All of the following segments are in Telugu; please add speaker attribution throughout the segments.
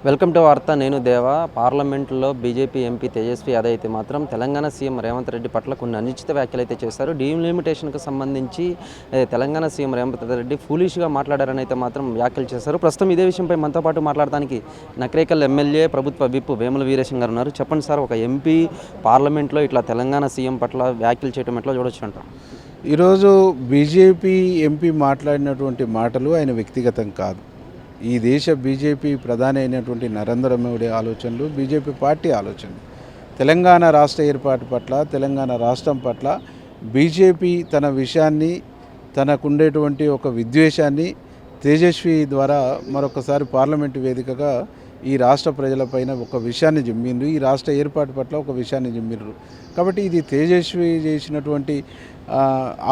Speaker 1: వెల్కమ్ టు వార్త. నేను దేవా. పార్లమెంట్లో బీజేపీ ఎంపీ తేజస్వి యాదవ్ అయితే మాత్రం తెలంగాణ సీఎం రేవంత్ రెడ్డి పట్ల కొన్ని అనుచిత వ్యాఖ్యలు అయితే చేశారు. డీలిమిటేషన్కు సంబంధించి తెలంగాణ సీఎం రేవంత్ రెడ్డి ఫూలిష్గా మాట్లాడారని అయితే మాత్రం వ్యాఖ్యలు చేశారు. ప్రస్తుతం ఇదే విషయంపై మనతో పాటు మాట్లాడడానికి నకరేకల్ ఎమ్మెల్యే ప్రభుత్వ విప్ వేముల వీరేశం గారు ఉన్నారు. చెప్పండి సార్, ఒక ఎంపీ పార్లమెంట్లో ఇట్లా తెలంగాణ సీఎం పట్ల వ్యాఖ్యలు చేయడం ఎట్లా చూడొచ్చు అంటారు?
Speaker 2: ఈరోజు బీజేపీ ఎంపీ మాట్లాడినటువంటి మాటలు ఆయన వ్యక్తిగతం కాదు. ఈ దేశ బీజేపీ ప్రధాని అయినటువంటి నరేంద్ర మోడీ ఆలోచనలు, బీజేపీ పార్టీ ఆలోచనలు. తెలంగాణ రాష్ట్ర ఏర్పాటు పట్ల, తెలంగాణ రాష్ట్రం పట్ల బీజేపీ తన విషయాన్ని, తనకుండేటువంటి ఒక విద్వేషాన్ని తేజస్వి ద్వారా మరొకసారి పార్లమెంటు వేదికగా ఈ రాష్ట్ర ప్రజలపైన ఒక విషయాన్ని జిమ్మిండ్రు. ఈ రాష్ట్ర ఏర్పాటు పట్ల ఒక విషయాన్ని జిమ్మిండ్రు. కాబట్టి ఇది తేజస్వి చేసినటువంటి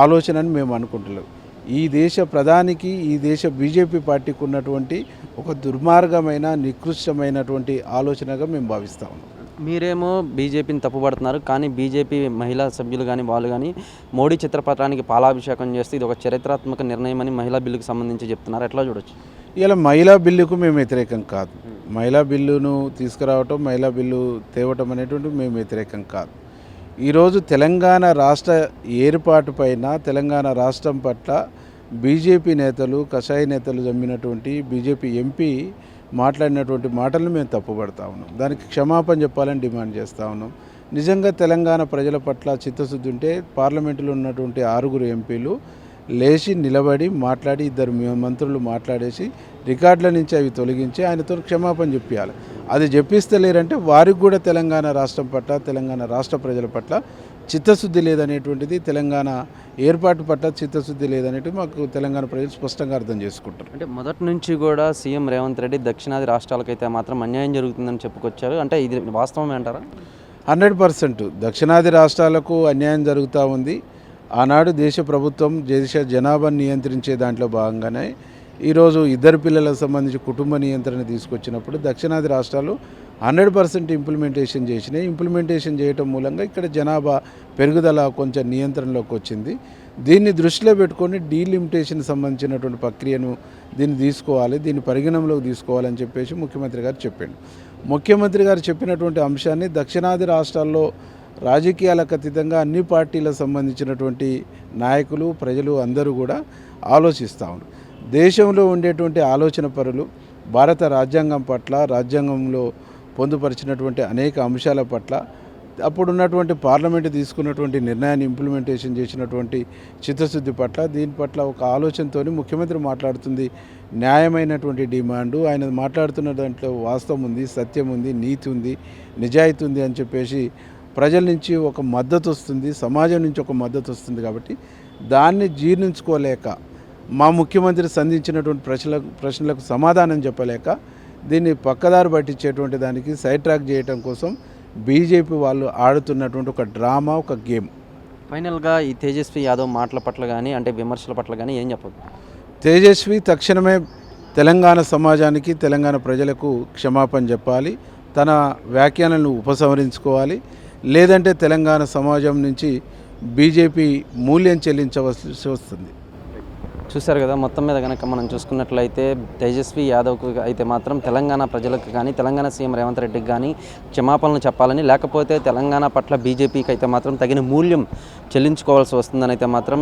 Speaker 2: ఆలోచన అని మేము అనుకుంటున్నాం. ఈ దేశ ప్రధానికి, ఈ దేశ బీజేపీ పార్టీకి ఉన్నటువంటి ఒక దుర్మార్గమైన, నికృష్టమైనటువంటి ఆలోచనగా మేము భావిస్తా ఉన్నాం.
Speaker 1: మీరేమో బీజేపీని తప్పుపడుతున్నారు, కానీ బీజేపీ మహిళా సభ్యులు కానీ వాళ్ళు కానీ మోడీ చిత్రపటానికి పాలాభిషేకం చేస్తే ఇది ఒక చరిత్రాత్మక నిర్ణయం అని మహిళా బిల్లుకు సంబంధించి చెప్తున్నారు. ఎట్లా చూడొచ్చు?
Speaker 2: ఇలా మహిళా బిల్లుకు మేము వ్యతిరేకం కాదు. మహిళా బిల్లును తీసుకురావటం, మహిళా బిల్లు తేవటం అనేటువంటి మేము వ్యతిరేకం కాదు. ఈరోజు తెలంగాణ రాష్ట్ర ఏర్పాటు పైన, తెలంగాణ రాష్ట్రం పట్ల బీజేపీ నేతలు, కషాయ నేతలు జమ్మినటువంటి బీజేపీ ఎంపీ మాట్లాడినటువంటి మాటలను మేము తప్పుపడతా ఉన్నాం. దానికి క్షమాపణ చెప్పాలని డిమాండ్ చేస్తూ ఉన్నాం. నిజంగా తెలంగాణ ప్రజల పట్ల చిత్తశుద్ధి ఉంటే పార్లమెంటులో ఉన్నటువంటి 6 ఎంపీలు లేచి నిలబడి మాట్లాడి, 2 మంత్రులు మాట్లాడేసి రికార్డుల నుంచి అవి తొలగించి ఆయనతో క్షమాపణ చెప్పాలి. అది చెప్పిస్తలేరంటే వారికి కూడా తెలంగాణ రాష్ట్రం పట్ల, తెలంగాణ రాష్ట్ర ప్రజల పట్ల చిత్తశుద్ధి లేదనేటువంటిది, తెలంగాణ ఏర్పాటు పట్ల చిత్తశుద్ధి లేదనేటివి మాకు తెలంగాణ ప్రజలు స్పష్టంగా అర్థం చేసుకుంటారు.
Speaker 1: అంటే మొదటి నుంచి కూడా సీఎం రేవంత్ రెడ్డి దక్షిణాది రాష్ట్రాలకైతే మాత్రం అన్యాయం జరుగుతుందని చెప్పుకొచ్చారు. అంటే ఇది వాస్తవమే అంటారా?
Speaker 2: 100% దక్షిణాది రాష్ట్రాలకు అన్యాయం జరుగుతూ ఉంది. ఆనాడు దేశ ప్రభుత్వం దేశ జనాభాను నియంత్రించే దాంట్లో భాగంగానే ఈరోజు 2 పిల్లలకు సంబంధించి కుటుంబ నియంత్రణ తీసుకొచ్చినప్పుడు దక్షిణాది రాష్ట్రాలు 100% ఇంప్లిమెంటేషన్ చేసినాయి. ఇంప్లిమెంటేషన్ చేయటం మూలంగా ఇక్కడ జనాభా పెరుగుదల కొంచెం నియంత్రణలోకి వచ్చింది. దీన్ని దృష్టిలో పెట్టుకొని డీలిమిటేషన్ సంబంధించినటువంటి ప్రక్రియను దీన్ని తీసుకోవాలి, దీన్ని పరిగణనలోకి తీసుకోవాలని చెప్పేసి ముఖ్యమంత్రి గారు చెప్పాడు. ముఖ్యమంత్రి గారు చెప్పినటువంటి అంశాన్ని దక్షిణాది రాష్ట్రాల్లో రాజకీయాలకు అతీతంగా అన్ని పార్టీలకు సంబంధించినటువంటి నాయకులు, ప్రజలు అందరూ కూడా ఆలోచిస్తూ ఉన్నారు. దేశంలో ఉండేటువంటి ఆలోచన పరులు భారత రాజ్యాంగం పట్ల, రాజ్యాంగంలో పొందుపరిచినటువంటి అనేక అంశాల పట్ల, అప్పుడున్నటువంటి పార్లమెంటు తీసుకున్నటువంటి నిర్ణయాన్ని ఇంప్లిమెంటేషన్ చేసినటువంటి చిత్తశుద్ధి పట్ల, దీని పట్ల ఒక ఆలోచనతో ముఖ్యమంత్రి మాట్లాడుతుంది న్యాయమైనటువంటి డిమాండు. ఆయన మాట్లాడుతున్న దాంట్లో వాస్తవం ఉంది, సత్యం ఉంది, నీతి ఉంది, నిజాయితీ ఉంది అని చెప్పేసి ప్రజల నుంచి ఒక మద్దతు వస్తుంది, సమాజం నుంచి ఒక మద్దతు వస్తుంది. కాబట్టి దాన్ని జీర్ణించుకోలేక, మా ముఖ్యమంత్రి సంధించినటువంటి ప్రశ్నలకు సమాధానం చెప్పలేక దీన్ని పక్కదారి పట్టించేటువంటి దానికి సైడ్ ట్రాక్ చేయడం కోసం బీజేపీ వాళ్ళు ఆడుతున్నటువంటి ఒక డ్రామా, ఒక గేమ్.
Speaker 1: ఫైనల్గా ఈ తేజస్వి యాదవ్ మాటల పట్ల కానీ, అంటే విమర్శల పట్ల కానీ ఏం చెప్పదు?
Speaker 2: తేజస్వి తక్షణమే తెలంగాణ సమాజానికి, తెలంగాణ ప్రజలకు క్షమాపణ చెప్పాలి, తన వ్యాఖ్యానాలను ఉపసంహరించుకోవాలి. లేదంటే తెలంగాణ సమాజం నుంచి బీజేపీ మూల్యం చెల్లించవలసి వస్తుంది.
Speaker 1: చూశారు కదా, మొత్తం మీద కనుక మనం చూసుకున్నట్లయితే తేజస్వి యాదవ్కు అయితే మాత్రం తెలంగాణ ప్రజలకు కానీ, తెలంగాణ సీఎం రేవంత్ రెడ్డికి కానీ క్షమాపణలు చెప్పాలని, లేకపోతే తెలంగాణ పట్ల బీజేపీకి అయితే మాత్రం తగిన మూల్యం చెల్లించుకోవాల్సి వస్తుందని అయితే మాత్రం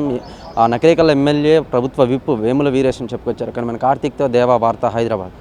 Speaker 1: నకరేకల్ ఎమ్మెల్యే ప్రభుత్వ విప్ వేముల వీరేశం చెప్పుకొచ్చారు. కానీ మన కార్తీక్తో దేవా వార్త, హైదరాబాద్.